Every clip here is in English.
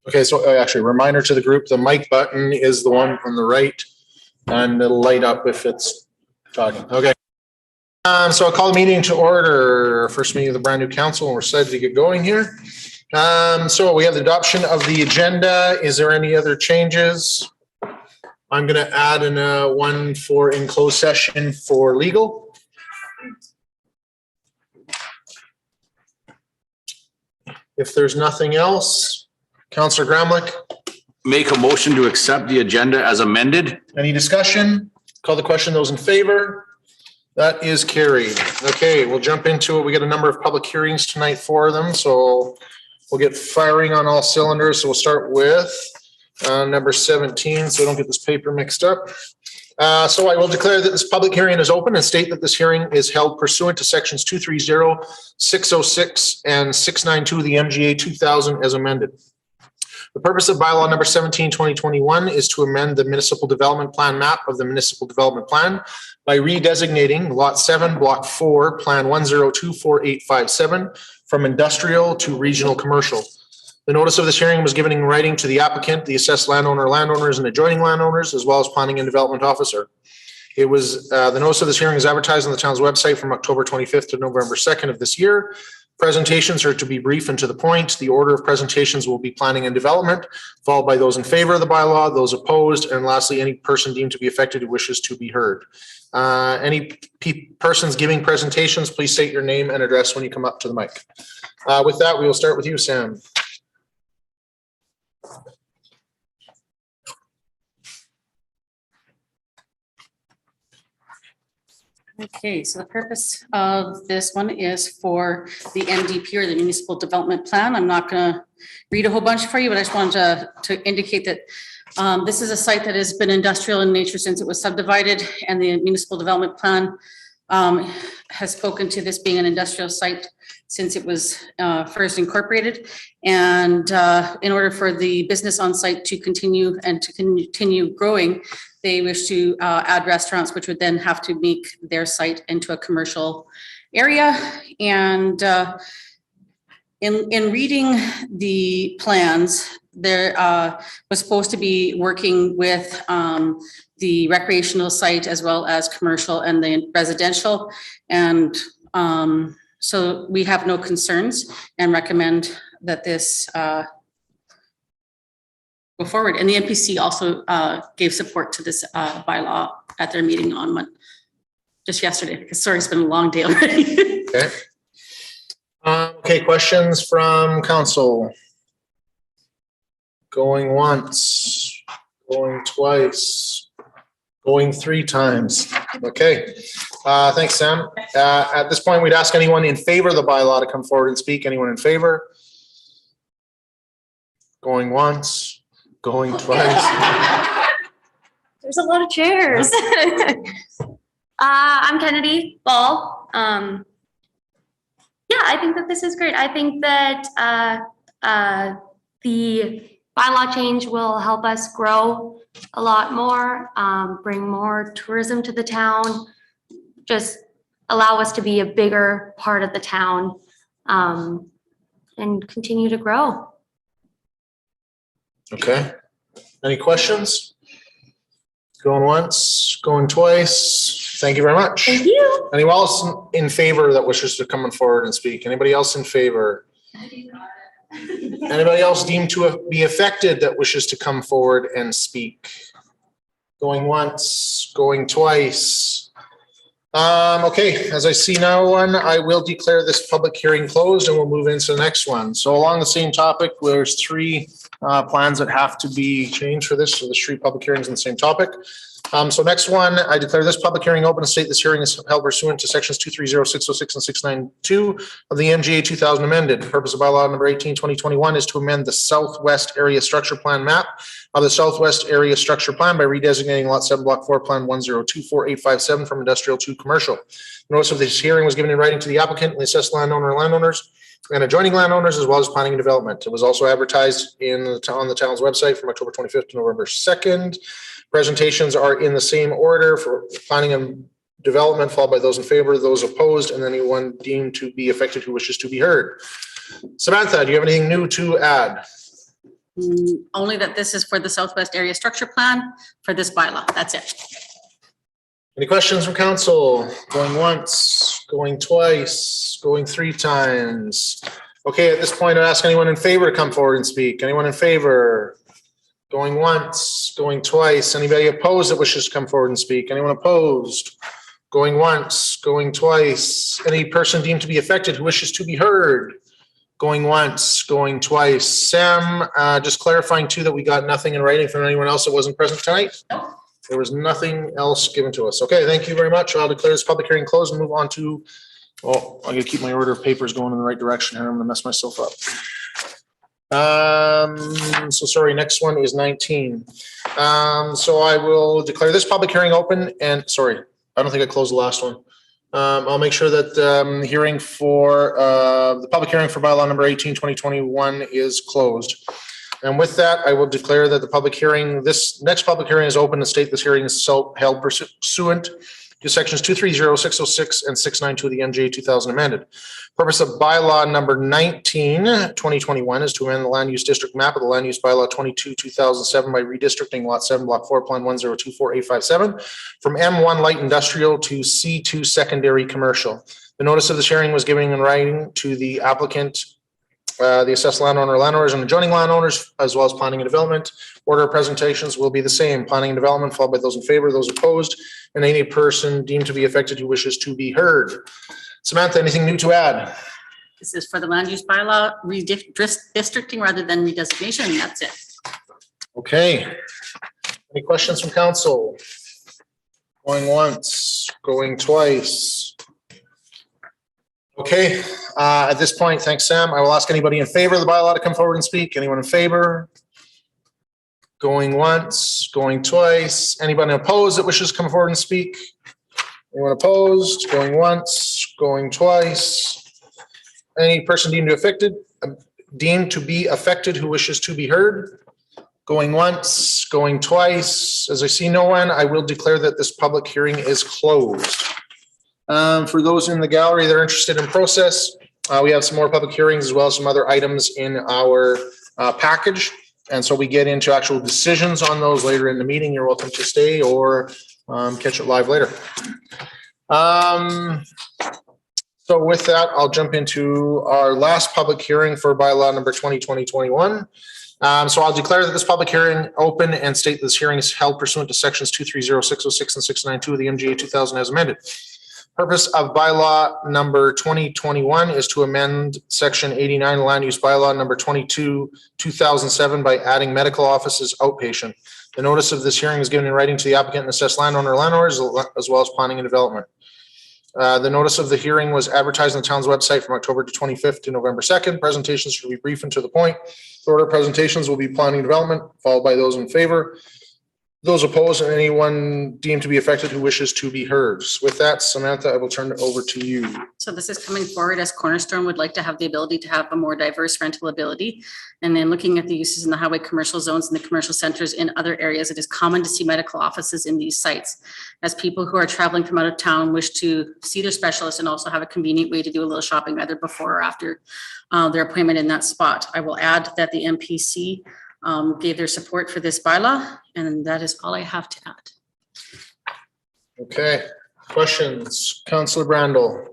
Okay, so actually, reminder to the group, the mic button is the one on the right, and it'll light up if it's talking. Okay. So I'll call the meeting to order. First meeting of the brand new council, and we're excited to get going here. So we have the adoption of the agenda. Is there any other changes? I'm going to add in one for in closed session for legal. If there's nothing else, Councillor Gramlich. Make a motion to accept the agenda as amended. Any discussion? Call the question. Those in favor? That is carried. Okay, we'll jump into it. We got a number of public hearings tonight for them, so we'll get firing on all cylinders. So we'll start with number 17, so we don't get this paper mixed up. So I will declare that this public hearing is open and state that this hearing is held pursuant to sections 230, 606, and 692 of the MGA 2000 as amended. The purpose of bylaw number 17, 2021 is to amend the municipal development plan map of the municipal development plan by redesignating lot 7, block 4, plan 1024857 from industrial to regional commercial. The notice of this hearing was given in writing to the applicant, the assessed landowner, landowners, and adjoining landowners, as well as planning and development officer. It was the notice of this hearing is advertised on the town's website from October 25th to November 2nd of this year. Presentations are to be brief and to the point. The order of presentations will be planning and development, followed by those in favor of the bylaw, those opposed, and lastly, any person deemed to be affected who wishes to be heard. Any persons giving presentations, please state your name and address when you come up to the mic. With that, we will start with you, Sam. Okay, so the purpose of this one is for the MDP, or the Municipal Development Plan. I'm not going to read a whole bunch for you, but I just wanted to indicate that this is a site that has been industrial in nature since it was subdivided, and the Municipal Development Plan has spoken to this being an industrial site since it was first incorporated. And in order for the business on site to continue and to continue growing, they wish to add restaurants, which would then have to make their site into a commercial area. And in reading the plans, there was supposed to be working with the recreational site as well as commercial and the residential. And so we have no concerns and recommend that this go forward. And the NPC also gave support to this bylaw at their meeting on just yesterday, because sorry, it's been a long day already. Okay. Okay, questions from council? Going once, going twice, going 3 times. Okay, thanks, Sam. At this point, we'd ask anyone in favor of the bylaw to come forward and speak. Anyone in favor? Going once. Going twice. There's a lot of chairs. I'm Kennedy Ball. Yeah, I think that this is great. I think that the bylaw change will help us grow a lot more, bring more tourism to the town, just allow us to be a bigger part of the town, and continue to grow. Okay. Any questions? Going once, going twice. Thank you very much. Thank you. Anyone else in favor that wishes to come forward and speak? Anybody else in favor? Anybody else deemed to be affected that wishes to come forward and speak? Going once, going twice. Okay, as I see no one, I will declare this public hearing closed and we'll move into the next one. So along the same topic, there's 3 plans that have to be changed for this. So there's 3 public hearings on the same topic. So next one, I declare this public hearing open and state this hearing is held pursuant to sections 230, 606, and 692 of the MGA 2000 amended. The purpose of bylaw number 18, 2021 is to amend the Southwest Area Structure Plan map of the Southwest Area Structure Plan by redesignating lot 7, block 4, plan 1024857 from industrial to commercial. Notice of this hearing was given in writing to the applicant, the assessed landowner, landowners, and adjoining landowners, as well as planning and development. It was also advertised on the town's website from October 25th to November 2nd. Presentations are in the same order for planning and development, followed by those in favor, those opposed, and anyone deemed to be affected who wishes to be heard. Samantha, do you have anything new to add? Only that this is for the Southwest Area Structure Plan for this bylaw. That's it. Any questions from council? Going once, going twice, going 3 times. Okay, at this point, I'd ask anyone in favor to come forward and speak. Anyone in favor? Going once, going twice. Anybody opposed that wishes to come forward and speak? Anyone opposed? Going once, going twice. Any person deemed to be affected who wishes to be heard? Going once, going twice. Sam, just clarifying too that we got nothing in writing from anyone else that wasn't present tonight? No. There was nothing else given to us. Okay, thank you very much. I'll declare this public hearing closed and move on to, oh, I'm gonna keep my order of papers going in the right direction here. I'm gonna mess myself up. So sorry, next one is 19. So I will declare this public hearing open and, sorry, I don't think I closed the last one. I'll make sure that the hearing for, the public hearing for bylaw number 18, 2021 is closed. And with that, I will declare that the public hearing, this next public hearing is open and state this hearing is held pursuant to sections 230, 606, and 692 of the MJ 2000 amended. Purpose of bylaw number 19, 2021 is to amend the land use district map of the land use bylaw 22, 2007 by redistricting lot 7, block 4, plan 1024857 from M1 light industrial to C2 secondary commercial. The notice of this hearing was given in writing to the applicant, the assessed landowner, landowners, and adjoining landowners, as well as planning and development. Order of presentations will be the same. Planning and development, followed by those in favor, those opposed, and any person deemed to be affected who wishes to be heard. Samantha, anything new to add? This is for the land use bylaw redistricting rather than redesignation, and that's it. Okay. Any questions from council? Going once, going twice. Okay, at this point, thanks, Sam. I will ask anybody in favor of the bylaw to come forward and speak. Anyone in favor? Going once, going twice. Anybody opposed that wishes to come forward and speak? Anyone opposed? Going once, going twice. Any person deemed to be affected who wishes to be heard? Going once, going twice. As I see no one, I will declare that this public hearing is closed. For those in the gallery that are interested in process, we have some more public hearings as well as some other items in our package. And so we get into actual decisions on those later in the meeting. You're welcome to stay or catch it live later. So with that, I'll jump into our last public hearing for bylaw number 2020-21. So I'll declare that this public hearing open and state this hearing is held pursuant to sections 230, 606, and 692 of the MGA 2000 as amended. Purpose of bylaw number 2021 is to amend section 89 land use bylaw number 22, 2007 by adding medical offices outpatient. The notice of this hearing is given in writing to the applicant and assessed landowner landowners as well as planning and development. The notice of the hearing was advertised on the town's website from October 25th to November 2nd. Presentations should be brief and to the point. The order of presentations will be planning and development, followed by those in favor, those opposed, and anyone deemed to be affected who wishes to be heard. With that, Samantha, I will turn it over to you. So this is coming forward as Cornerstone would like to have the ability to have a more diverse rental ability. And then looking at the uses in the highway commercial zones and the commercial centers in other areas, it is common to see medical offices in these sites. As people who are traveling from out of town wish to see their specialist and also have a convenient way to do a little shopping either before or after their appointment in that spot. I will add that the MPC gave their support for this bylaw, and that is all I have to add. Okay, questions? Councillor Brandel.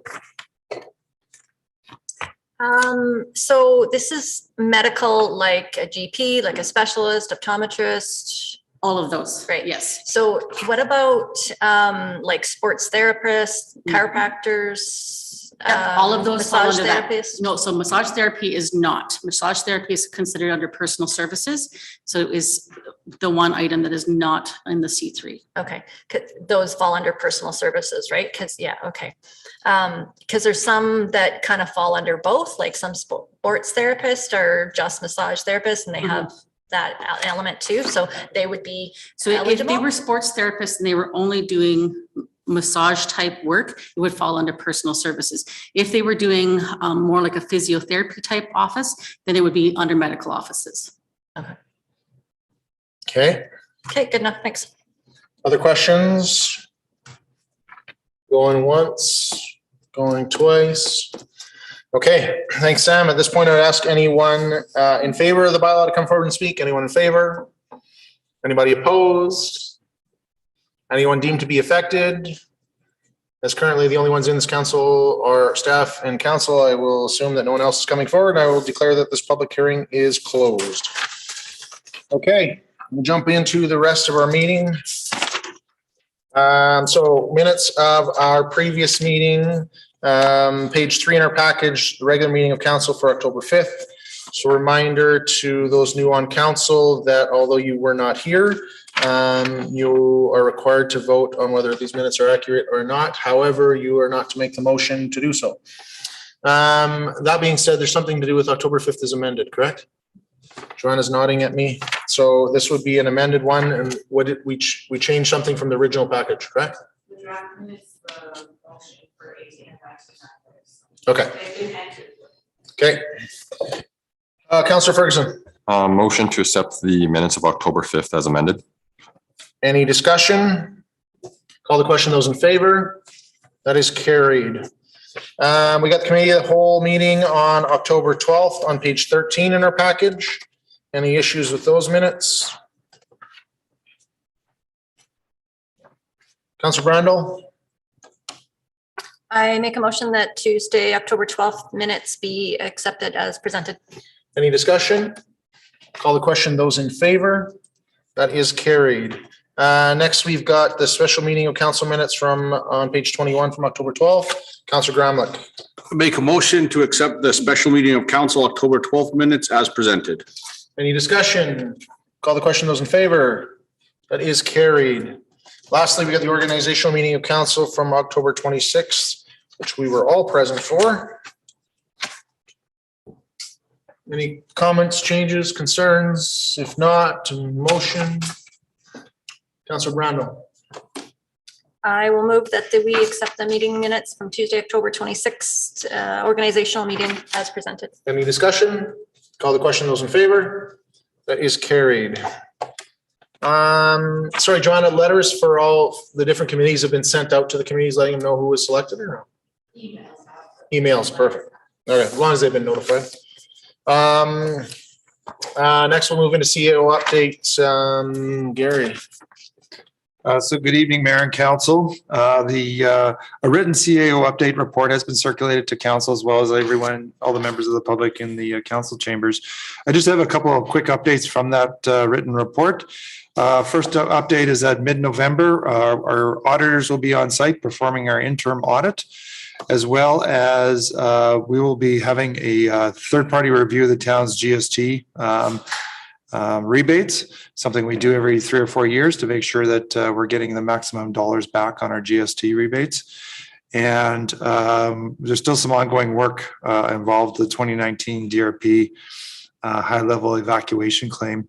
So this is medical, like a GP, like a specialist, optometrist, All of those. Right. Yes. so what about like sports therapists, chiropractors? All of those fall Massage under that. therapists? No, so massage therapy is not. Massage therapy is considered under personal services. So it is the one item that is not in the C3. Okay, those fall under personal services, right? Because, yeah, okay. Because there's some that kind of fall under both, like some sports therapists are just massage therapists and they have that element too. So they would be So if they eligible? were sports therapists and they were only doing massage type work, it would fall under personal services. If they were doing more like a physiotherapy type office, then it would be under medical offices. Okay, Okay, good enough, thanks. other questions? Going once, going twice. Okay, thanks, Sam. At this point, I would ask anyone in favor of the bylaw to come forward and speak. Anyone in favor? Anybody opposed? Anyone deemed to be affected? As currently the only ones in this council are staff and council, I will assume that no one else is coming forward. I will declare that this public hearing is closed. Okay, we'll jump into the rest of our meeting. So minutes of our previous meeting, page 3 in our package, the regular meeting of council for October 5th. So reminder to those new on council that although you were not here, you are required to vote on whether these minutes are accurate or not. However, you are not to make the motion to do so. That being said, there's something to do with October 5th is amended, correct? Joanna's nodding at me. So this would be an amended one, and what did we changed something from the original package, correct? The draft minutes, the motion for 18 and 19. Okay. They've been entered. Okay. Councillor Ferguson. Motion to accept the minutes of October 5th as amended. Any discussion? Call the question. Those in favor? That is carried. We got the committee of the whole meeting on October 12th on page 13 in our package. Any issues with those minutes? Councillor Brandel? I make a motion that Tuesday, October 12th minutes be accepted as presented. Any discussion? Call the question. Those in favor? That is carried. Next, we've got the special meeting of council minutes from on page 21 from October 12th. Councillor Gramlich. Make a motion to accept the special meeting of council October 12th minutes as presented. Any discussion? Call the question. Those in favor? That is carried. Lastly, we got the organizational meeting of council from October 26th, which we were all present for. Any comments, changes, concerns? If not, motion. Councillor Brandel. I will move that we accept the meeting minutes from Tuesday, October 26th, organizational meeting as presented. Any discussion? Call the question. Those in favor? That is carried. Sorry, Joanna, letters for all the different committees have been sent out to the committees, letting them know who was selected or no? Emails, perfect. Okay, as long as they've been notified. Next we'll move into CAO updates. Gary. So good evening, Mayor and Council. A written CAO update report has been circulated to Council as well as everyone, all the members of the public in the Council chambers. I just have a couple of quick updates from that written report. First update is that mid-November, our auditors will be on site performing our interim audit, as well as we will be having a third-party review of the town's GST rebates, something we do every 3 or 4 years to make sure that we're getting the maximum dollars back on our GST rebates. And there's still some ongoing work involved, the 2019 DRP high-level evacuation claim.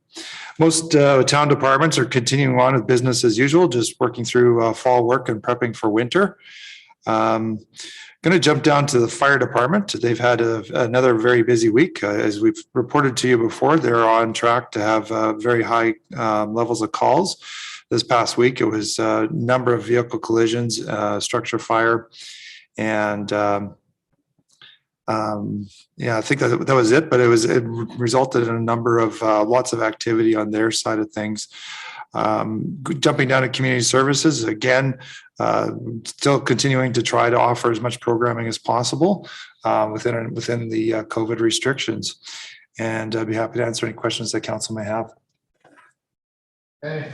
Most town departments are continuing on with business as usual, just working through fall work and prepping for winter. Going to jump down to the fire department. They've had another very busy week. As we've reported to you before, they're on track to have very high levels of calls. This past week, it was a number of vehicle collisions, structure fire, and yeah, I think that was it. But it resulted in a number of lots of activity on their side of things. Jumping down to community services again, still continuing to try to offer as much programming as possible within the COVID restrictions, and I'd be happy to answer any questions that council may have. Okay.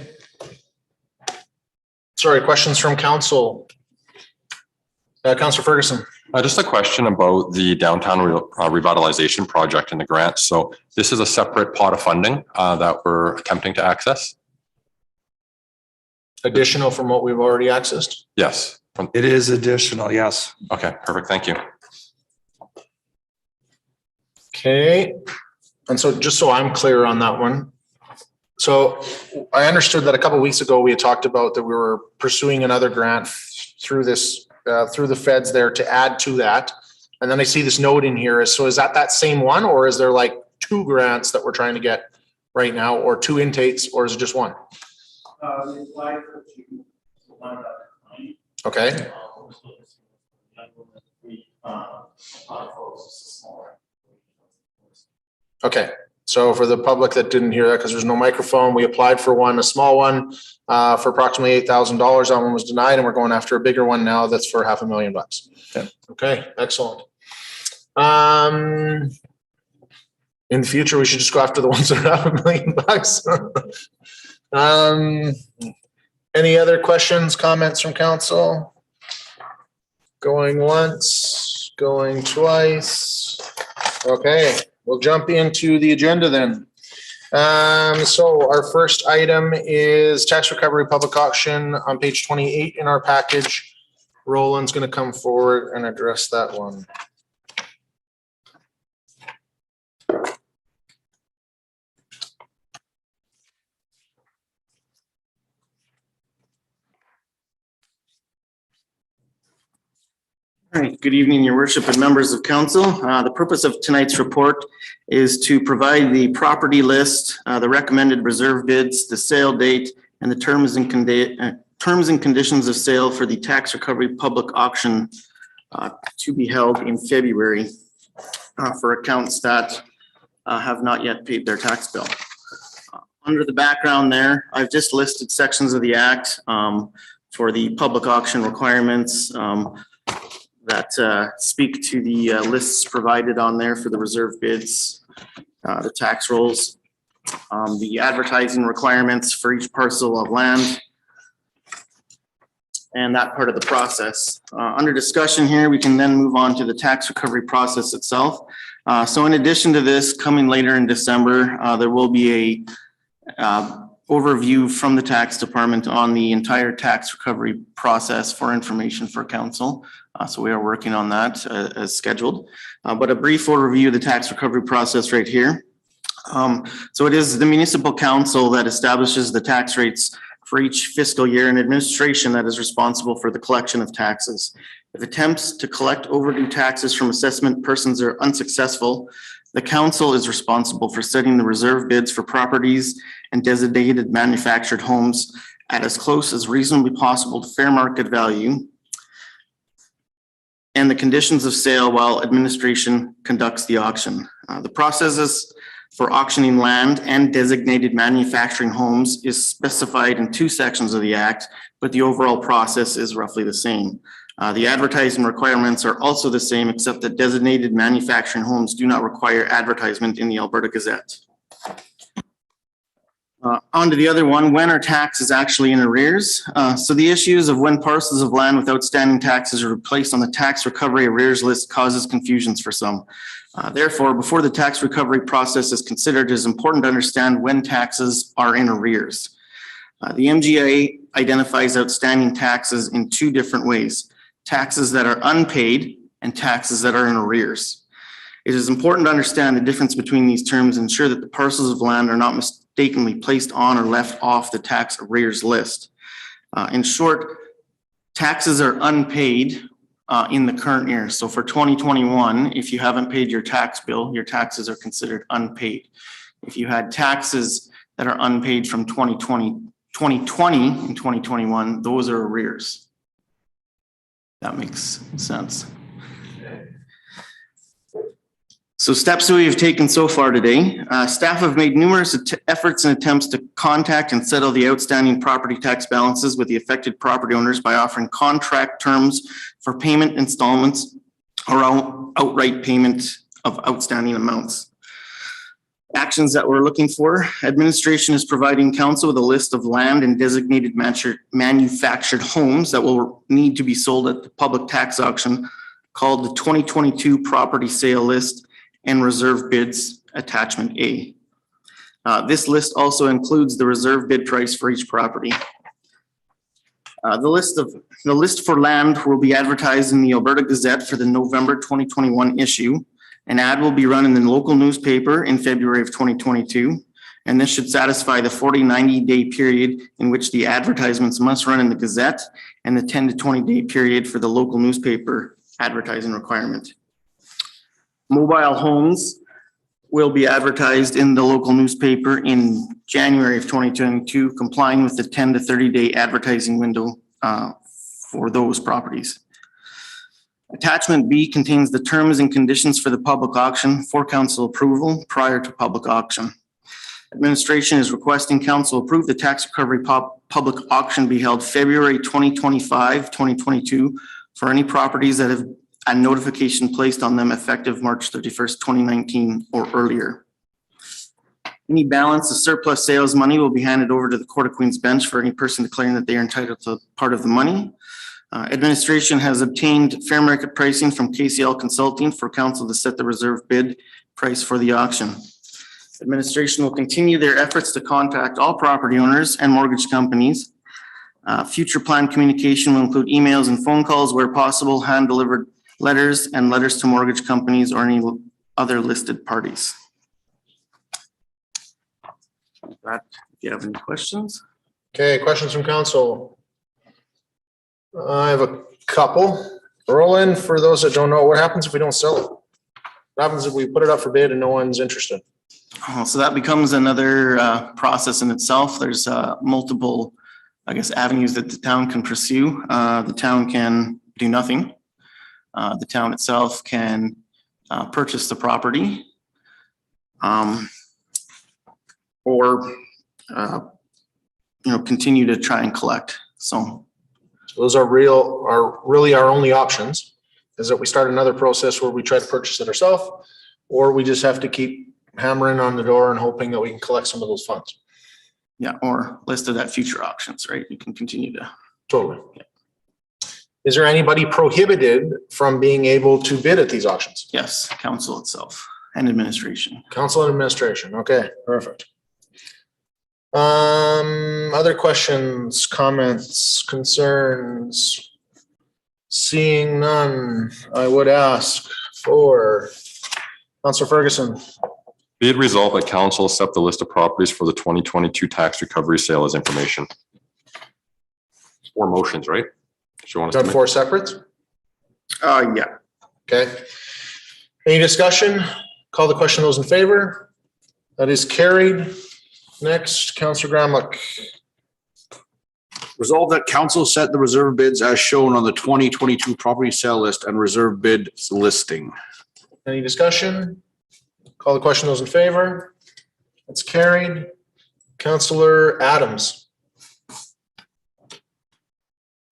Sorry, questions from council. Councillor Ferguson. Just a question about the downtown revitalization project and the grant. So this is a separate pot of funding that we're attempting to access. Additional from what we've already accessed? Yes. It is additional, yes. Okay, perfect. Thank you. Okay. And so just so I'm clear on that one. So I understood that a couple of weeks ago, we had talked about that we were pursuing another grant through this, through the feds there to add to that. And then I see this note in here. So is that same one, or is there like 2 grants that we're trying to get right now, or 2 intakes, or is it just one? We applied for 2, one about the claim. Okay. We Okay, so for the public that didn't hear that, because there's no microphone, we applied for one, a small one, for approximately $8,000. That one was denied, and we're going after a bigger one now that's for $500,000. Yeah. Okay, excellent. In the future, we should just go after the ones that are $500,000. Any other questions, comments from council? Going once, going twice. Okay, we'll jump into the agenda then. So our first item is tax recovery public auction on page 28 in our package. Roland's going to come forward and address that one. All right, good evening, your worship and members of council. The purpose of tonight's report is to provide the property list, the recommended reserve bids, the sale date, and the terms and conditions of sale for the tax recovery public auction to be held in February for accounts that have not yet paid their tax bill. Under the background there, I've just listed sections of the act for the public auction requirements that speak to the lists provided on there for the reserve bids, the tax rolls, the advertising requirements for each parcel of land, and that part of the process. Under discussion here, we can then move on to the tax recovery process itself. So in addition to this, coming later in December, there will be a overview from the tax department on the entire tax recovery process for information for council. So we are working on that as scheduled, but a brief overview of the tax recovery process right here. So it is the municipal council that establishes the tax rates for each fiscal year, and administration that is responsible for the collection of taxes. If attempts to collect overdue taxes from assessment persons are unsuccessful, the council is responsible for setting the reserve bids for properties and designated manufactured homes at as close as reasonably possible to fair market value and the conditions of sale while administration conducts the auction. The processes for auctioning land and designated manufacturing homes is specified in 2 sections of the act, but the overall process is roughly the same. The advertising requirements are also the same, except that designated manufacturing homes do not require advertisement in the Alberta Gazette. On to the other one, when are taxes actually in arrears? So the issues of when parcels of land with outstanding taxes are placed on the tax recovery arrears list causes confusions for some. Therefore, before the tax recovery process is considered, it is important to understand when taxes are in arrears. The MGA identifies outstanding taxes in 2 different ways: taxes that are unpaid and taxes that are in arrears. It is important to understand the difference between these terms and ensure that the parcels of land are not mistakenly placed on or left off the tax arrears list. In short, taxes are unpaid in the current year. So for 2021, if you haven't paid your tax bill, your taxes are considered unpaid. If you had taxes that are unpaid from 2020 and 2021, those are arrears. That makes sense. So steps that we have taken so far today, staff have made numerous efforts and attempts to contact and settle the outstanding property tax balances with the affected property owners by offering contract terms for payment installments or outright payment of outstanding amounts. Actions that we're looking for: administration is providing council with a list of land and designated manufactured homes that will need to be sold at the public tax auction called the 2022 property sale list and reserve bids attachment A. This list also includes the reserve bid price for each property. The list for land will be advertised in the Alberta Gazette for the November 2021 issue. An ad will be run in the local newspaper in February of 2022, and this should satisfy the 90-day period in which the advertisements must run in the Gazette and the 10 to 20-day period for the local newspaper advertising requirement. Mobile homes will be advertised in the local newspaper in January of 2022, complying with the 10 to 30-day advertising window for those properties. Attachment B contains the terms and conditions for the public auction for council approval prior to public auction. Administration is requesting council approve the tax recovery public auction be held February 2025, 2022 for any properties that have a notification placed on them effective March 31st, 2019 or earlier. Any balance of surplus sales money will be handed over to the Court of Queen's Bench for any person declaring that they are entitled to part of the money. Administration has obtained fair market pricing from KCL Consulting for council to set the reserve bid price for the auction. Administration will continue their efforts to contact all property owners and mortgage companies. Future plan communication will include emails and phone calls where possible, hand-delivered letters and letters to mortgage companies or any other listed parties. If you have any questions. Okay, questions from council? I have a couple. Roland, for those that don't know, what happens if we don't sell it? What happens if we put it up for bid and no one's interested? So that becomes another process in itself. There's multiple, I guess, avenues that the town can pursue. The town can do nothing. The town itself can purchase the property. Or continue to try and collect. So those are really our only options, is that we start another process where we try to purchase it ourselves, or we just have to keep hammering on the door and hoping that we can collect some of those funds. yeah, or listed at future auctions, right? You can continue to. Totally. Is there anybody prohibited from being able to bid at these auctions? Yes, council itself and administration. Council and administration. Okay, perfect. Other questions, comments, concerns? Seeing none, I would ask for Councilor Ferguson. Be it resolved that council accept the list of properties for the 2022 tax recovery sale as information. 4 motions, right? Do you want us to Done make- 4 separates? Yeah. Okay. Any discussion? Call the question. Those in favor? That is carried. Next, Councilor Gramlich. Resolve that council set the reserve bids as shown on the 2022 property sale list and reserve bid listing. Any discussion? Call the question. Those in favor? That's carried. Councilor Adams.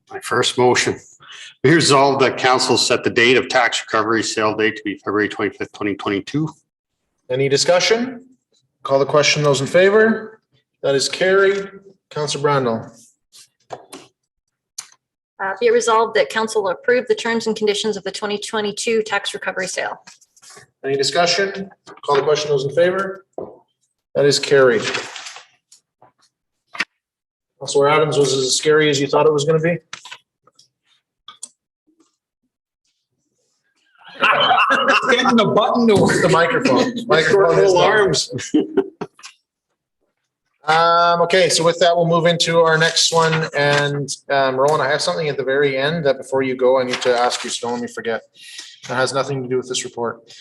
My first motion, be resolved that council set the date of tax recovery sale date to be February 25th, 2022. Any discussion? Call the question. Those in favor? That is carried. Councilor Brandel. Be it resolved that council approve the terms and conditions of the 2022 tax recovery sale. Any discussion? Call the question. Those in favor? That is carried. Councilor Adams, was it as scary as you thought it was going to be? Getting the button to work. The microphone. Microphone is down. Arms. Okay, so with that, we'll move into our next one. And Roland, I have something at the very end that before you go, I need to ask you, so don't let me forget. It has nothing to do with this report.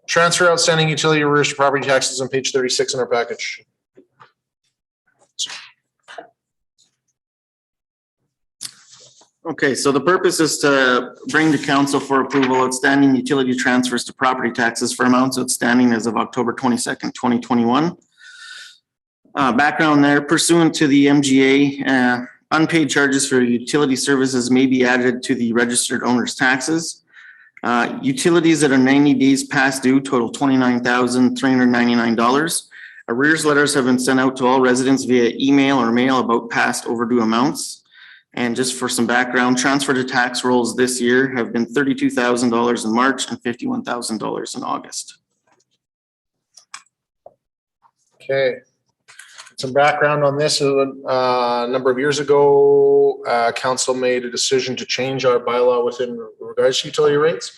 Transfer outstanding utility arrears to property taxes on page 36 in our package. Okay, so the purpose is to bring to council for approval outstanding utility transfers to property taxes for amounts outstanding as of October 22nd, 2021. Background there, pursuant to the MGA, unpaid charges for utility services may be added to the registered owner's taxes. Utilities that are 90 days past due total $29,399. Arrears letters have been sent out to all residents via email or mail about past overdue amounts. And just for some background, transfer to tax rolls this year have been $32,000 in March and $51,000 in August. Okay. Some background on this. A number of years ago, council made a decision to change our bylaw within regards to utility rates.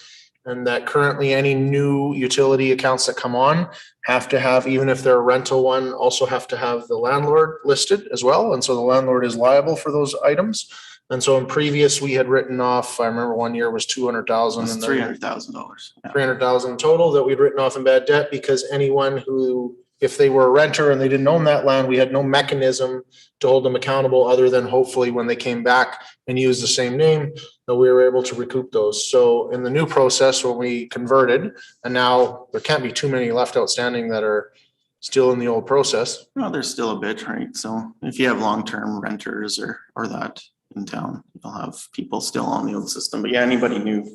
And that currently any new utility accounts that come on have to have, even if they're a rental one, also have to have the landlord listed as well. And so the landlord is liable for those items. And so in previous, we had written off, I remember one year was 200,000. It's $300,000. $300,000 total that we'd written off in bad debt because anyone who if they were a renter and they didn't own that land, we had no mechanism to hold them accountable other than hopefully when they came back and used the same name, that we were able to recoup those. So in the new process, when we converted, and now there can't be too many left outstanding that are still in the old process. No, there's still a bit, right? So if you have long-term renters or that in town, you'll have people still on the old system. But yeah, anybody new.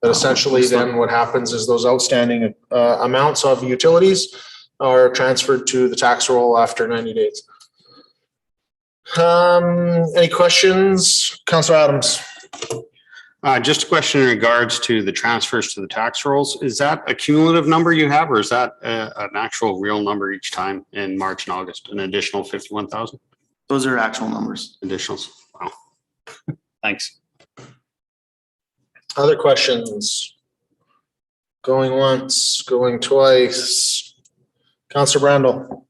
But essentially then what happens is those outstanding amounts of utilities are transferred to the tax roll after 90 days. Any questions? Councillor Adams? Just a question in regards to the transfers to the tax rolls. Is that a cumulative number you have, or is that an actual real number each time in March and August, an additional 51,000? Those are actual numbers. Additionals? Wow. Thanks. Other questions? Going once, going twice. Councillor Brandel?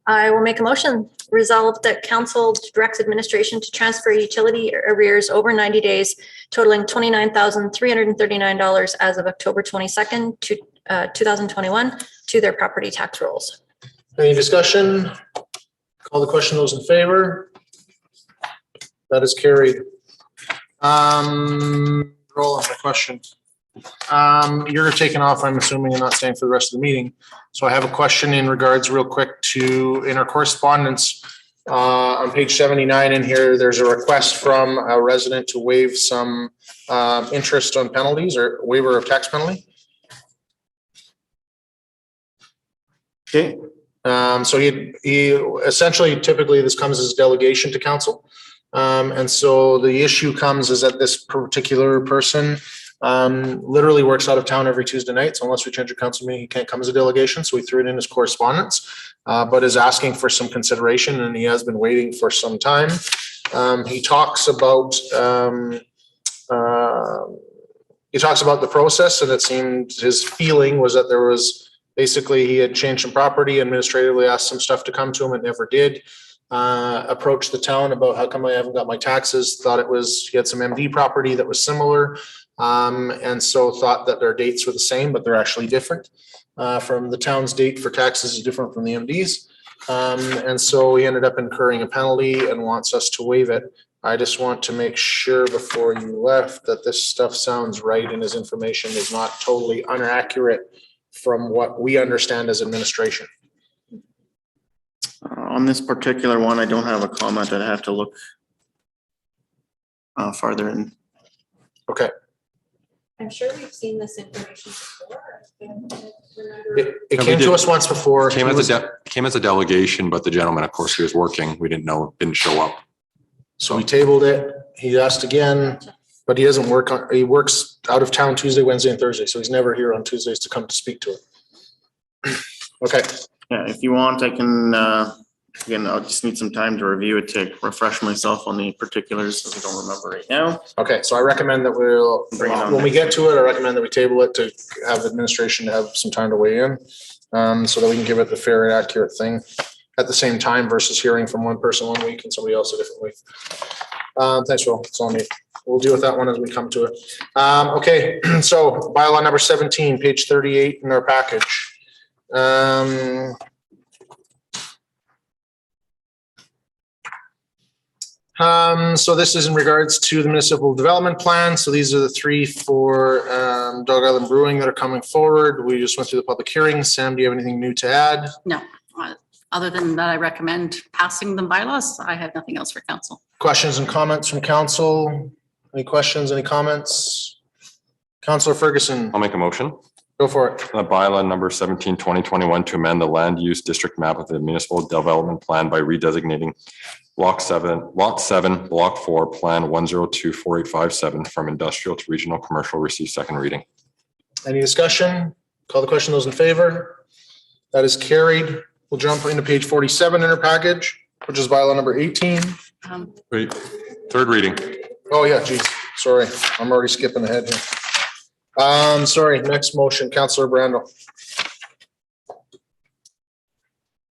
I will make a motion. Resolved that council directs administration to transfer utility arrears over 90 days totaling $29,339 as of October 22nd to 2021 to their property tax rolls. Any discussion? Call the question. Those in favor? That is carried. Roll on the question. You're taking off, I'm assuming, and not staying for the rest of the meeting. So I have a question in regards real quick to, in our correspondence, on page 79 in here, there's a request from a resident to waive some interest on penalties or waiver of tax penalty. Okay. So he essentially, typically this comes as delegation to council. And so the issue comes is that this particular person literally works out of town every Tuesday night. So unless we change a council meeting, he can't come as a delegation. So we threw it in his correspondence, but is asking for some consideration, and he has been waiting for some time. He talks about the process, and it seemed his feeling was that there was basically he had changed some property, administratively asked some stuff to come to him, it never did. Approached the town about how come I haven't got my taxes, thought it was, he had some MD property that was similar. And so thought that their dates were the same, but they're actually different. From the town's date for taxes is different from the MD's. And so he ended up incurring a penalty and wants us to waive it. I just want to make sure before you left that this stuff sounds right and his information is not totally inaccurate from what we understand as administration. On this particular one, I don't have a comment. I'd have to look farther in. Okay. I'm sure we've seen this information before. It came to us once before. Came as a delegation, but the gentleman, of course, he was working. We didn't know, didn't show up. So we tabled it. He asked again, but he doesn't work on, he works out of town Tuesday, Wednesday, and Thursday. So he's never here on Tuesdays to come to speak to it. Okay. Yeah, if you want, I can, again, I'll just need some time to review it to refresh myself on the particulars, as I don't remember right now. Okay, so I recommend that we'll, when we get to it, I recommend that we table it to have administration to have some time to weigh in. So that we can give it the fair and accurate thing at the same time versus hearing from one person one week and somebody else a different week. Thanks, Will. It's all me. We'll deal with that one as we come to it. Okay, so bylaw number 17, page 38 in our package. So this is in regards to the municipal development plan. So these are the three for Dog Island Brewing that are coming forward. We just went through the public hearing. Sam, do you have anything new to add? No, other than that, I recommend passing the bylaws. I have nothing else for council. Questions and comments from council? Any questions, any comments? Councillor Ferguson, I'll make a motion. go for it. Bylaw number 17, 2021 to amend the land use district map of the municipal development plan by redesignating lot 7, block 4, plan 1024857 from industrial to regional commercial receive second reading. Any discussion? Call the question. Those in favor? That is carried. We'll jump into page 47 in our package, which is bylaw number 18. Wait, third reading. Oh yeah, geez, sorry. I'm already skipping ahead here. Sorry, next motion, Councillor Brandel.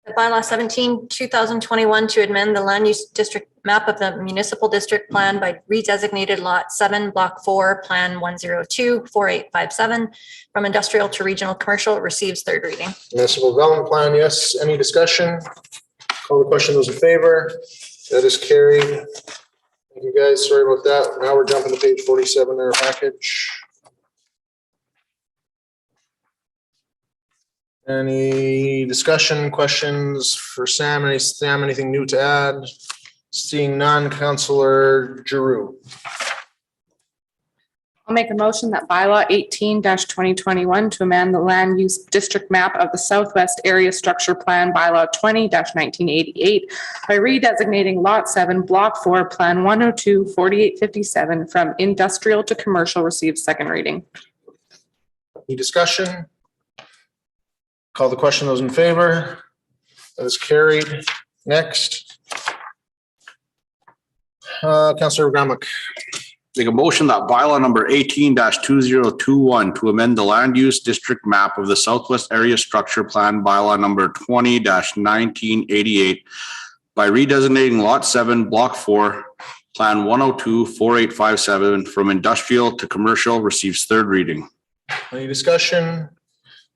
The bylaw 17, 2021 to amend the land use district map of the municipal district plan by redesignated lot 7, block 4, plan 1024857 from industrial to regional commercial receives third reading. Municipal development plan, yes. Any discussion? Call the question. Those in favor? That is carried. Thank you, guys. Sorry about that. Now we're jumping to page 47 in our package. Any discussion, questions for Sam? Anything new to add? Seeing none, Councillor Giroux. I'll make a motion that bylaw 18-2021 to amend the land use district map of the Southwest Area Structure Plan bylaw 20-1988 by redesignating lot 7, block 4, plan 102-4857 from industrial to commercial receives second reading. Any discussion? Call the question. Those in favor? That is carried. Next. Councillor Graham. Make a motion that bylaw number 18-2021 to amend the land use district map of the Southwest Area Structure Plan bylaw number 20-1988 by redesignating lot 7, block 4, plan 102-4857 from industrial to commercial receives third reading. Any discussion?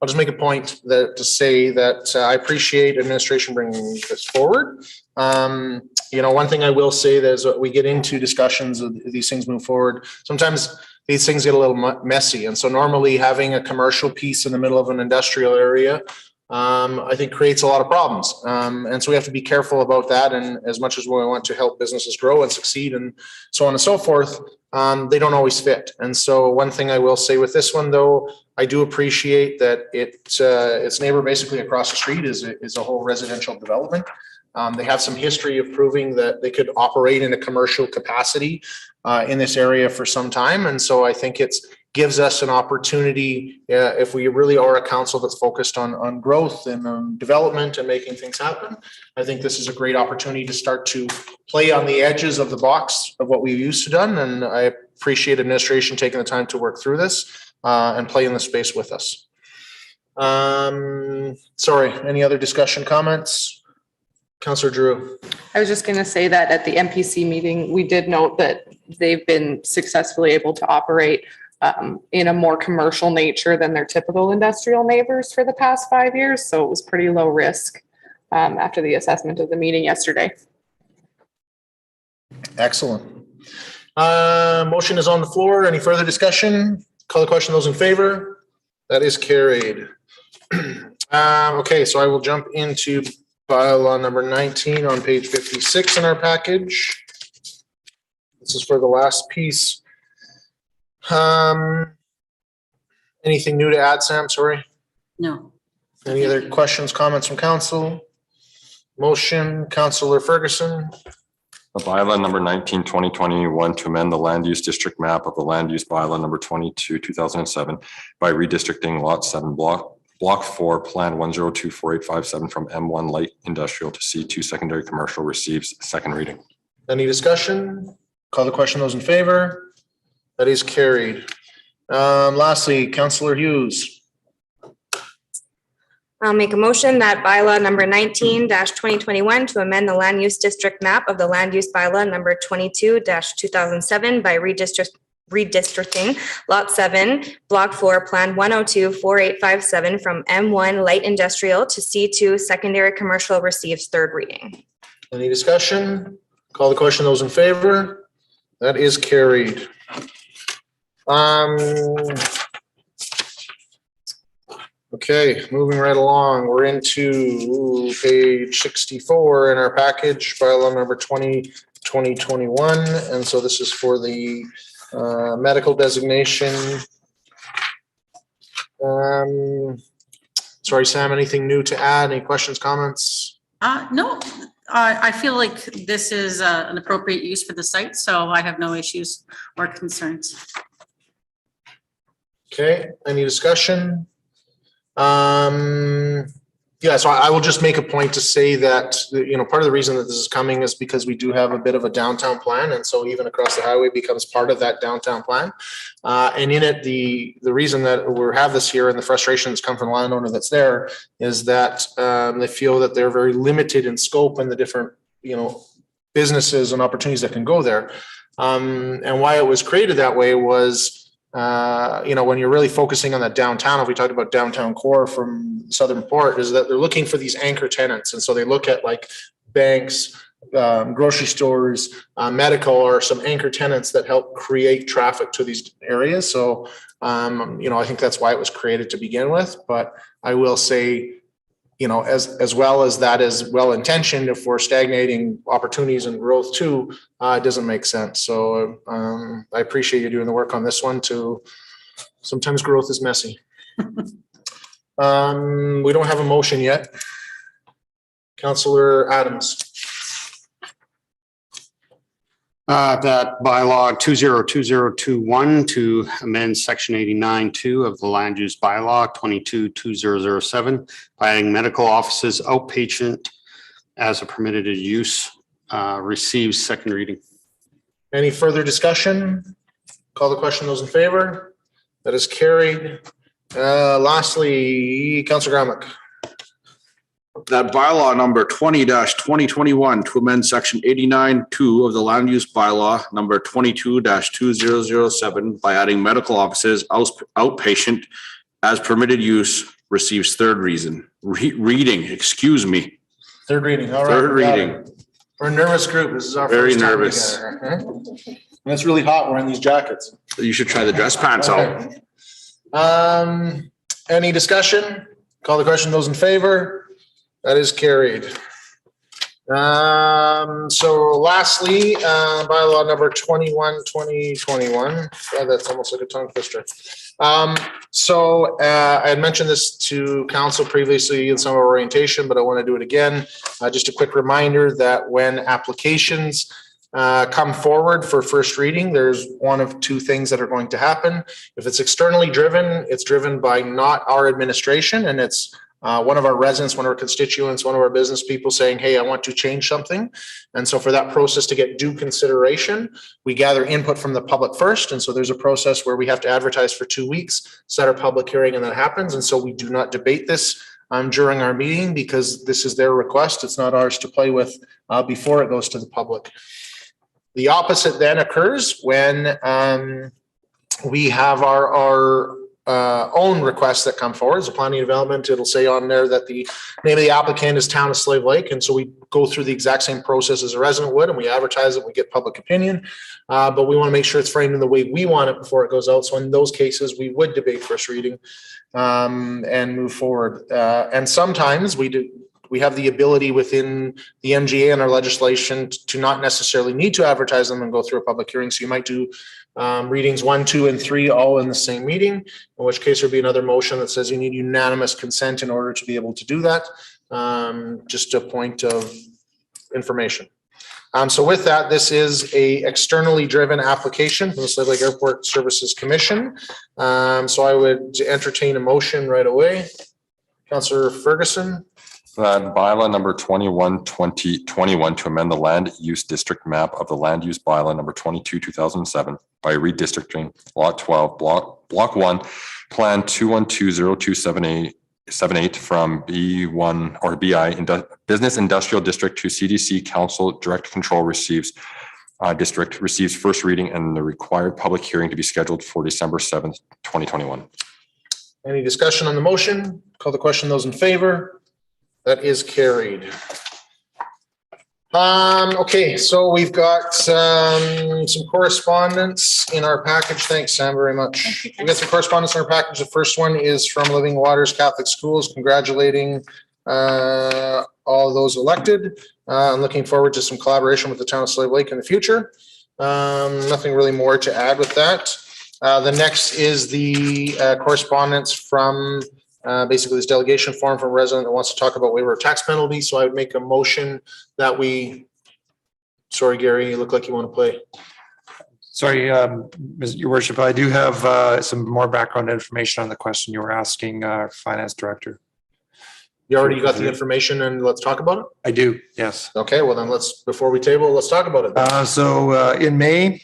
I'll just make a point to say that I appreciate administration bringing this forward. One thing I will say that as we get into discussions of these things move forward, sometimes these things get a little messy. And so normally having a commercial piece in the middle of an industrial area, I think creates a lot of problems. And so we have to be careful about that. And as much as we want to help businesses grow and succeed and so on and so forth, they don't always fit. And so one thing I will say with this one, though, I do appreciate that its neighbor basically across the street is a whole residential development. They have some history of proving that they could operate in a commercial capacity in this area for some time. And so I think it gives us an opportunity, if we really are a council that's focused on growth and on development and making things happen. I think this is a great opportunity to start to play on the edges of the box of what we used to done. And I appreciate administration taking the time to work through this and play in the space with us. Sorry, any other discussion, comments? Councillor Drew. I was just going to say that at the MPC meeting, we did note that they've been successfully able to operate in a more commercial nature than their typical industrial neighbors for the past 5 years. So it was pretty low risk after the assessment of the meeting yesterday. Excellent. Motion is on the floor. Any further discussion? Call the question. Those in favor? That is carried. Okay, so I will jump into bylaw number 19 on page 56 in our package. This is for the last piece. Anything new to add, Sam? Sorry. No. Any other questions, comments from council? Motion, Councillor Ferguson. The bylaw number 19, 2021 to amend the land use district map of the land use bylaw number 22, 2007 by redistricting lot 7, block 4, plan 1024857 from M1 light industrial to C2 secondary commercial receives second reading. Any discussion? Call the question. Those in favor? That is carried. Lastly, Councillor Hughes. I'll make a motion that bylaw number 19-2021 to amend the land use district map of the land use bylaw number 22-2007 by redistricting lot 7, block 4, plan 1024857 from M1 light industrial to C2 secondary commercial receives third reading. Any discussion? Call the question. Those in favor? That is carried. Okay, moving right along, we're into page 64 in our package, bylaw number 2021. And so this is for the medical designation. Sorry, Sam, anything new to add? Any questions, comments? No, I feel like this is an appropriate use for the site, so I have no issues or concerns. Okay, any discussion? Yeah, so I will just make a point to say that, part of the reason that this is coming is because we do have a bit of a downtown plan. And so even across the highway becomes part of that downtown plan. And in it, the reason that we have this here and the frustration that's come from the landowner that's there is that they feel that they're very limited in scope and the different, businesses and opportunities that can go there. And why it was created that way was, when you're really focusing on that downtown, if we talked about downtown core from Southern Port, is that they're looking for these anchor tenants. And so they look at like banks, grocery stores, medical, or some anchor tenants that help create traffic to these areas. So, I think that's why it was created to begin with. But I will say, as well as that is well intentioned, if we're stagnating opportunities and growth too, it doesn't make sense. So I appreciate you doing the work on this one too. Sometimes growth is messy. We don't have a motion yet. Councillor Adams. That bylaw 202021 to amend section 89(2) of the land use bylaw 222007 by adding medical offices outpatient as a permitted use receives second reading. Any further discussion? Call the question. Those in favor? That is carried. Lastly, Councillor Gramick. That bylaw number 20-2021 to amend section 89(2) of the land use bylaw number 22-2007 by adding medical offices outpatient as permitted use receives third reading, excuse me. Third reading, all right. Third reading. We're a nervous group. This is our Very first time nervous. together, huh? And it's really hot wearing these jackets. You should try the dress pants out. Any discussion? Call the question. Those in favor? That is carried. So lastly, bylaw number 21-2021. That's almost like a tongue twister. So I had mentioned this to council previously in some orientation, but I want to do it again. Just a quick reminder that when applications come forward for first reading, there's one of two things that are going to happen. If it's externally driven, it's driven by not our administration, and it's one of our residents, one of our constituents, one of our business people saying, hey, I want to change something. And so for that process to get due consideration, we gather input from the public first. And so there's a process where we have to advertise for 2 weeks, set our public hearing, and that happens. And so we do not debate this during our meeting because this is their request. It's not ours to play with before it goes to the public. The opposite then occurs when we have our own requests that come forward. As a planning development, it'll say on there that the name of the applicant is Town of Slave Lake. And so we go through the exact same process as a resident would, and we advertise it, we get public opinion. But we want to make sure it's framed in the way we want it before it goes out. So in those cases, we would debate first reading and move forward. And sometimes we have the ability within the MGA and our legislation to not necessarily need to advertise them and go through a public hearing. So you might do readings 1, 2, and 3 all in the same meeting, in which case there'd be another motion that says you need unanimous consent in order to be able to do that. Just a point of information. So with that, this is a externally driven application from the Slave Lake Airport Services Commission. So I would entertain a motion right away. Councillor Ferguson. That bylaw number 21-2021 to amend the land use district map of the land use bylaw number 22-2007 by redistricting lot 12, block 1, plan 2120278 from B1 or BI business industrial district to CDC council direct control district receives first reading and the required public hearing to be scheduled for December 7th, 2021. Any discussion on the motion? Call the question. Those in favor? That is carried. Okay, so we've got some correspondence in our package. Thanks, Sam, very much. We got some correspondence in our package. The first one is from Living Waters Catholic Schools, congratulating all of those elected. I'm looking forward to some collaboration with the Town of Slave Lake in the future. Nothing really more to add with that. The next is the correspondence from basically this delegation form from a resident that wants to talk about waiver of tax penalty. So I would make a motion that we, sorry, Gary, you look like you want to play. Sorry, Your Worship, I do have some more background information on the question you were asking our finance director. You already got the information and let's talk about it? I do, yes. Okay, well then before we table, let's talk about it. So in May,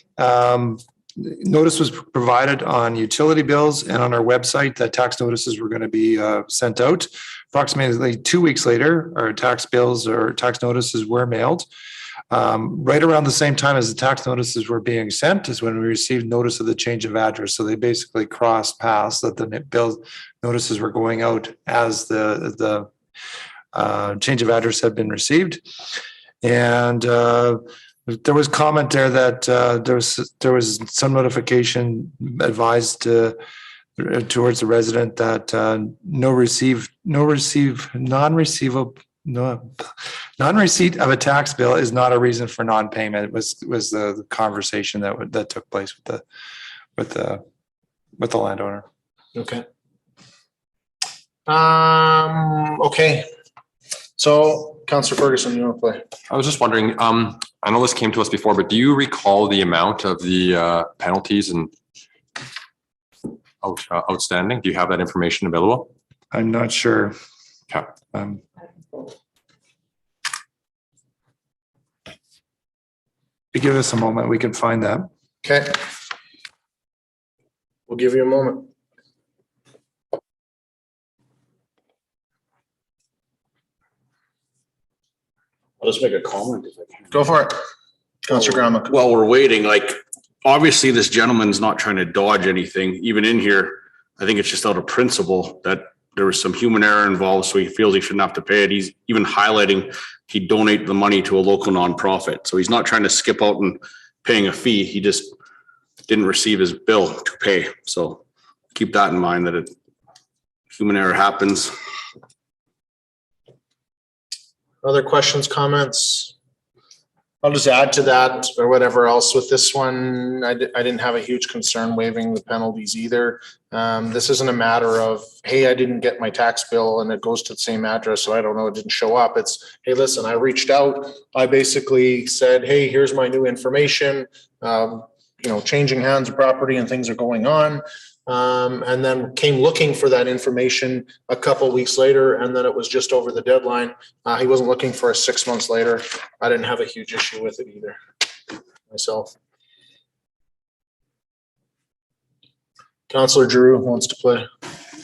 notice was provided on utility bills and on our website that tax notices were going to be sent out. Approximately 2 weeks later, our tax bills or tax notices were mailed. Right around the same time as the tax notices were being sent is when we received notice of the change of address. So they basically crossed paths that the bill notices were going out as the change of address had been received. And there was comment there that there was some notification advised towards the resident that non-receipt of a tax bill is not a reason for non-payment. It was the conversation that took place with the landowner. Okay. Okay. So Councillor Ferguson, you want to play? I was just wondering, I know this came to us before, but do you recall the amount of the penalties and outstanding? Do you have that information available? I'm not sure. Okay. Give us a moment, we can find that. Okay. We'll give you a moment. I'll just make a comment if I can. Go for it. Councillor Graham. While we're waiting, like, obviously this gentleman's not trying to dodge anything, even in here. I think it's just out of principle that there was some human error involved, so he feels he shouldn't have to pay it. He's even highlighting he'd donate the money to a local nonprofit. So he's not trying to skip out and paying a fee. He just didn't receive his bill to pay. So keep that in mind, that human error happens. Other questions, comments? I'll just add to that or whatever else with this one. I didn't have a huge concern waiving the penalties either. This isn't a matter of, hey, I didn't get my tax bill and it goes to the same address, so I don't know, it didn't show up. It's, hey, listen, I reached out. I basically said, hey, here's my new information. Changing hands of property and things are going on. And then came looking for that information a couple weeks later, and then it was just over the deadline. He wasn't looking for us 6 months later. I didn't have a huge issue with it either myself. Councillor Drew wants to play.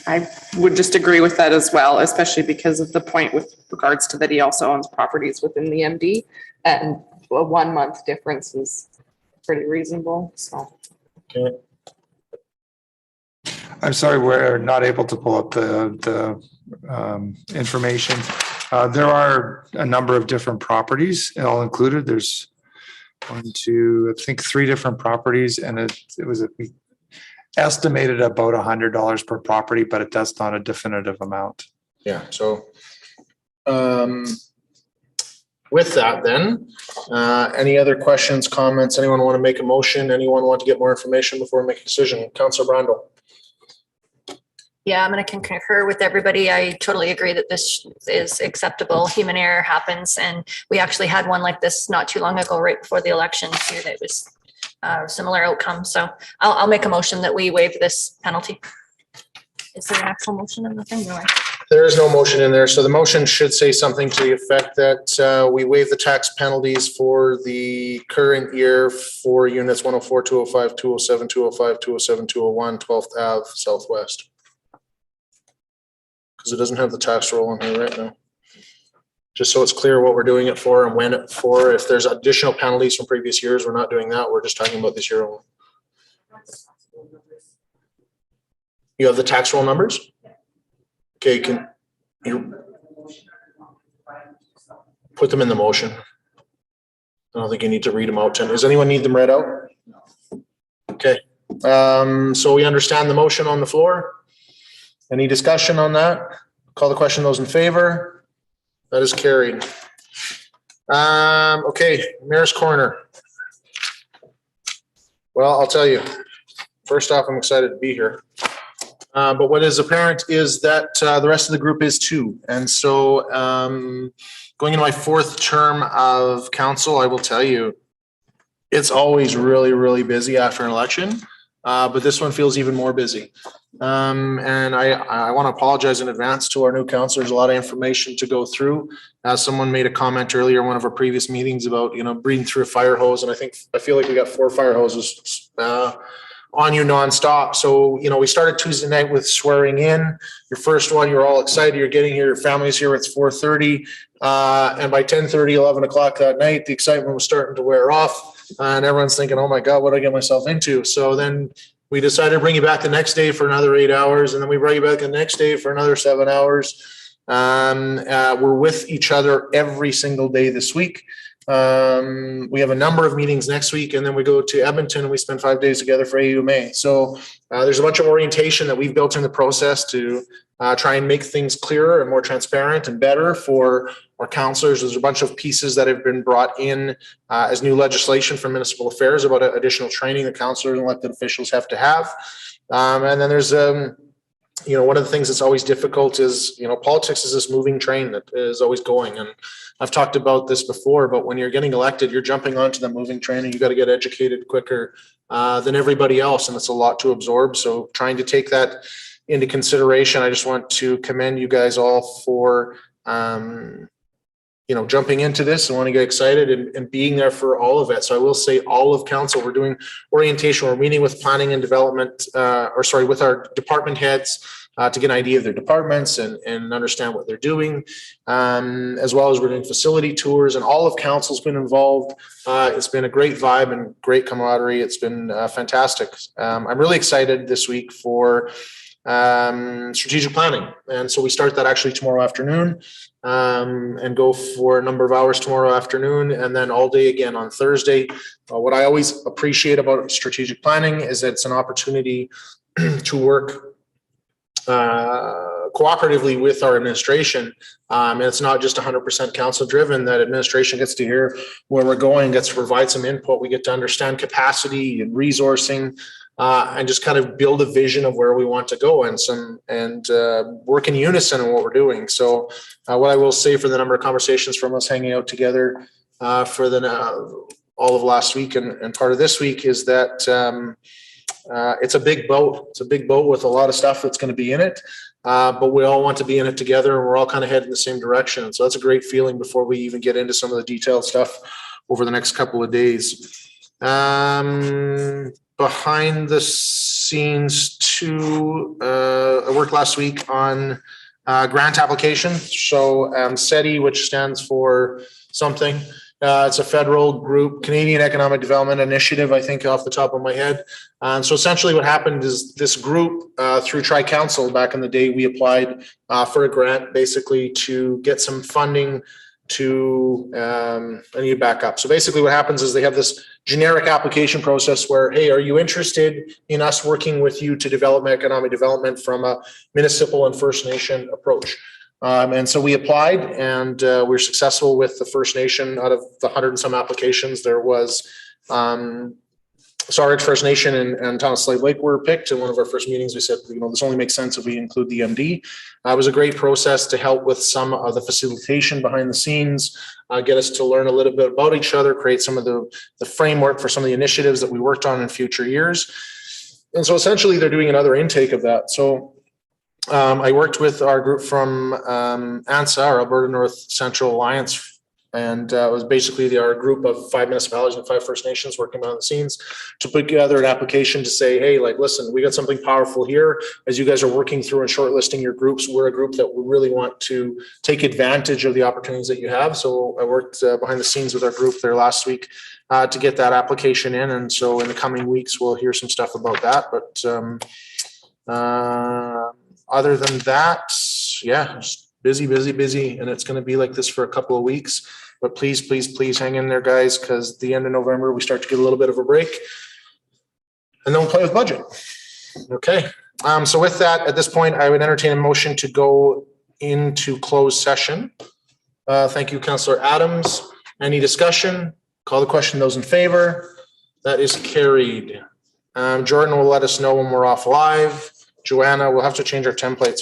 I would just agree with that as well, especially because of the point with regards to that he also owns properties within the MD, and a 1 month difference is pretty reasonable, so. Okay. I'm sorry, we're not able to pull up the information. There are a number of different properties all included. There's 1, 2, I think 3 different properties, and it was estimated about $100 per property, but that's not a definitive amount. Yeah, so with that then, any other questions, comments? Anyone want to make a motion? Anyone want to get more information before we make a decision? Councillor Brandel. Yeah, I'm going to concur with everybody. I totally agree that this is acceptable. Human error happens. And we actually had one like this not too long ago, right before the election too, that was a similar outcome. So I'll make a motion that we waive this penalty. Is there an actual motion in the thing? No, There is no motion in there. So the motion should say something to the effect that we waive the tax penalties for the current year for units 104, 205, 207, 205, 207, 201, 12th Ave Southwest. Because it doesn't have the tax roll on here right now. Just so it's clear what we're doing it for and when it for. If there's additional penalties from previous years, we're not doing that. We're just talking about this year only. You have the tax roll numbers? Okay, can you put them in the motion? I don't think you need to read them out. Does anyone need them read out? Okay, so we understand the motion on the floor. Any discussion on that? Call the question. Those in favor? That is carried. Okay, Mayor's Corner. Well, I'll tell you, first off, I'm excited to be here. But what is apparent is that the rest of the group is too. And so going into my 4th term of council, I will tell you, it's always really, really busy after an election. But this one feels even more busy. And I want to apologize in advance to our new counselors. A lot of information to go through. Someone made a comment earlier in one of our previous meetings about, breathing through a fire hose. And I feel like we got 4 fire hoses on you nonstop. So, we started Tuesday night with swearing in. Your first one, you're all excited. You're getting here. Your family's here. It's 4:30. And by 10:30, 11 o'clock that night, the excitement was starting to wear off. And everyone's thinking, oh my God, what did I get myself into? So then we decided to bring you back the next day for another 8 hours. And then we bring you back the next day for another 7 hours. We're with each other every single day this week. We have a number of meetings next week, and then we go to Edmonton and we spend 5 days together for AUMA. So there's a bunch of orientation that we've built in the process to try and make things clearer and more transparent and better for our counselors. There's a bunch of pieces that have been brought in as new legislation for municipal affairs about additional training that counselors and elected officials have to have. And then there's one of the things that's always difficult is, politics is this moving train that is always going. And I've talked about this before, but when you're getting elected, you're jumping onto the moving train and you got to get educated quicker than everybody else. And it's a lot to absorb. So trying to take that into consideration, I just want to commend you guys all for, jumping into this. I want to get excited and being there for all of it. So I will say all of council, we're doing orientation. We're meeting with planning and development, with our department heads to get an idea of their departments and understand what they're doing. As well as we're doing facility tours, and all of council's been involved. It's been a great vibe and great camaraderie. It's been fantastic. I'm really excited this week for strategic planning. And so we start that actually tomorrow afternoon and go for a number of hours tomorrow afternoon and then all day again on Thursday. What I always appreciate about strategic planning is that it's an opportunity to work cooperatively with our administration. And it's not just 100% council driven. That administration gets to hear where we're going, gets to provide some input. We get to understand capacity and resourcing. And just kind of build a vision of where we want to go and work in unison in what we're doing. So what I will say for the number of conversations from us hanging out together for all of last week and part of this week is that it's a big boat. It's a big boat with a lot of stuff that's going to be in it. But we all want to be in it together and we're all kind of heading in the same direction. So that's a great feeling before we even get into some of the detailed stuff over the next couple of days. Behind the scenes too, I worked last week on grant application. So SETI, which stands for something. It's a federal group, Canadian Economic Development Initiative, I think off the top of my head. And so essentially what happened is this group through Tri-Council back in the day, we applied for a grant basically to get some funding to, I need to back up. So basically what happens is they have this generic application process where, hey, are you interested in us working with you to develop economic development from a municipal and First Nation approach? And so we applied and we were successful with the First Nation. Out of the 100 and some applications, there was Sawridge First Nation and Town of Slave Lake were picked. In one of our first meetings, we said, this only makes sense if we include the MD. It was a great process to help with some of the facilitation behind the scenes, get us to learn a little bit about each other, create some of the framework for some of the initiatives that we worked on in future years. And so essentially they're doing another intake of that. So I worked with our group from ANSA, our Alberta North Central Alliance, and it was basically our group of 5 municipalities and 5 First Nations working behind the scenes to put together an application to say, hey, listen, we got something powerful here. As you guys are working through and shortlisting your groups, we're a group that we really want to take advantage of the opportunities that you have. So I worked behind the scenes with our group there last week to get that application in. And so in the coming weeks, we'll hear some stuff about that. But other than that, yeah, just busy. And it's going to be like this for a couple of weeks. But please hang in there, guys, because the end of November, we start to get a little bit of a break. And then we'll play with budget. Okay. So with that, at this point, I would entertain a motion to go into closed session. Thank you, Councillor Adams. Any discussion? Call the question. Those in favor? That is carried. Jordan will let us know when we're off live. Joanna, we'll have to change our template so it's